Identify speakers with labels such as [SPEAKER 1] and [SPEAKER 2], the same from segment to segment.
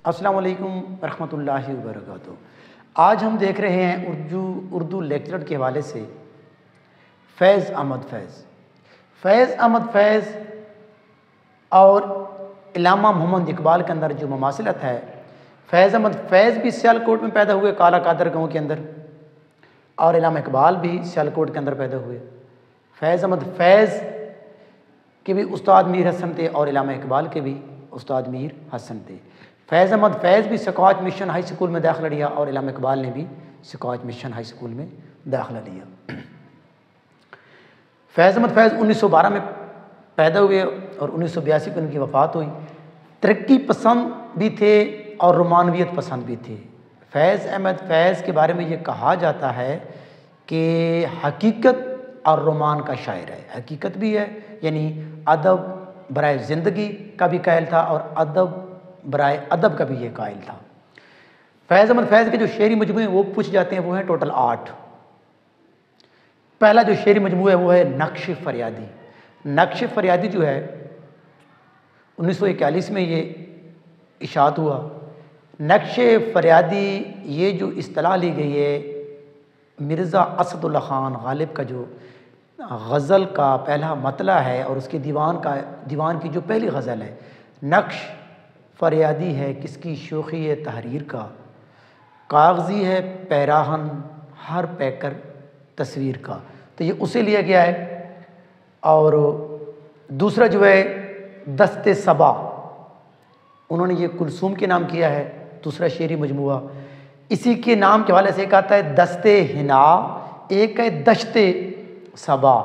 [SPEAKER 1] السلام علیکم ورحمۃ اللہ وبرکاتہ۔ آج ہم دیکھ رہے ہیں اردو لیکچر کے حوالے سے فیض احمد فیض اور علامہ محمد اقبال کے اندر جو مماثلت ہے۔ فیض احمد فیض بھی سیالکوٹ میں پیدا ہوئے، کالا قادر گاؤں کے اندر، اور علامہ اقبال بھی سیالکوٹ کے اندر پیدا ہوئے۔ فیض احمد فیض کے بھی استاد میر حسن تھے اور علامہ اقبال کے بھی استاد میر حسن تھے۔ فیض احمد فیض بھی سکوچ مشن ہائی اسکول میں داخلہ لیا اور علامہ اقبال نے بھی سکوچ مشن ہائی اسکول میں داخلہ لیا۔ فیض احمد فیض 1912 میں پیدا ہوئے اور 1982 کو ان کی وفات ہوئی۔ ترقی پسند بھی تھے اور رومانویت پسند بھی تھے۔ فیض احمد فیض کے بارے میں یہ کہا جاتا ہے کہ حقیقت اور رومان کا شاعر ہے۔ حقیقت بھی ہے، یعنی ادب برائے زندگی کا بھی قائل تھا اور ادب برائے ادب کا بھی یہ قائل تھا۔ فیض احمد فیض کے جو شعری مجموعے وہ پوچھ جاتے ہیں وہ ہیں ٹوٹل 8۔ پہلا جو شعری مجموعہ ہے وہ ہے نقش فریادی۔ نقش فریادی جو ہے 1941 میں یہ اشاعت ہوا۔ نقش فریادی یہ جو اصطلاح لی گئی ہے مرزا اسد اللہ خان غالب کا جو غزل کا پہلا مطلع ہے اور اس کے دیوان کی جو پہلی غزل ہے، نقش فریادی ہے کس کی شوخی ہے تحریر کا، کاغذی ہے پیراہن ہر پیکر تصویر کا، تو یہ اسے لیا گیا ہے۔ اور دوسرا جو ہے دست صبا، انہوں نے یہ کلثوم کے نام کیا ہے دوسرا شعری مجموعہ۔ اسی کے نام کے حوالے سے ایک آتا ہے دست حنا، ایک ہے دشت صبا۔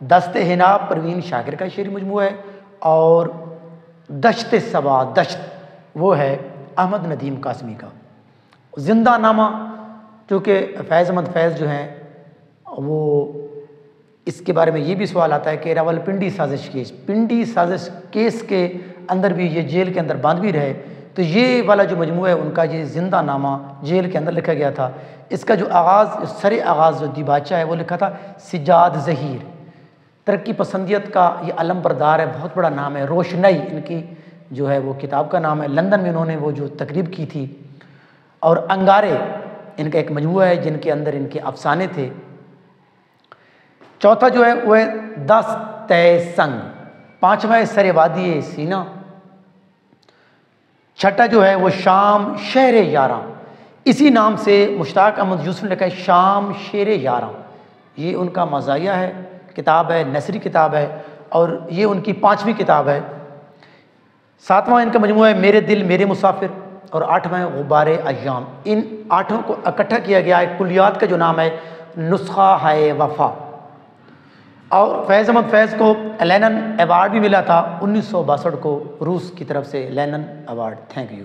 [SPEAKER 1] دست حنا پروین شاکر کا شعری مجموعہ ہے اور دشت صبا دشت وہ ہے احمد ندیم قاسمی کا۔ زندہ نامہ، چونکہ فیض احمد فیض جو ہیں وہ اس کے بارے میں یہ بھی سوال آتا ہے کہ راول پنڈی سازش کیس کے اندر بھی یہ جیل کے اندر بند بھی رہے، تو یہ والا جو مجموعہ ہے ان کا یہ زندہ نامہ جیل کے اندر لکھا گیا تھا۔ اس کا جو آغاز جو دیباچہ ہے وہ لکھا تھا سجاد ظہیر۔ ترقی پسندیت کا یہ علم بردار ہے، بہت بڑا نام ہے۔ روشنائی ان کی جو ہے وہ کتاب کا نام ہے۔ لندن میں انہوں نے وہ جو تقریب کی تھی۔ اور انگارے ان کا ایک مجموعہ ہے جن کے اندر ان کے افسانے تھے۔ چوتھا جو ہے وہ ہے دست سنگ، پانچواں ہے سر وادی سینہ، چھٹا جو ہے وہ شام شہر یاراں، اسی نام سے مشتاق احمد یوسف نے لکھا ہے شام شیر یاراں، یہ ان کا مزاحیہ ہے، کتاب ہے، نثری کتاب ہے اور یہ ان کی 5ویں کتاب ہے۔ ساتواں ان کا مجموعہ ہے میرے دل میرے مسافر اور 8واں ہے غبار ایام۔ ان 8 کو اکٹھا کیا گیا ہے، کلیات کا جو نام ہے نسخہ ہے وفا۔ اور فیض احمد فیض کو لینن ایوارڈ بھی ملا تھا 1962 کو روس کی طرف سے، لینن ایوارڈ۔ Thank you.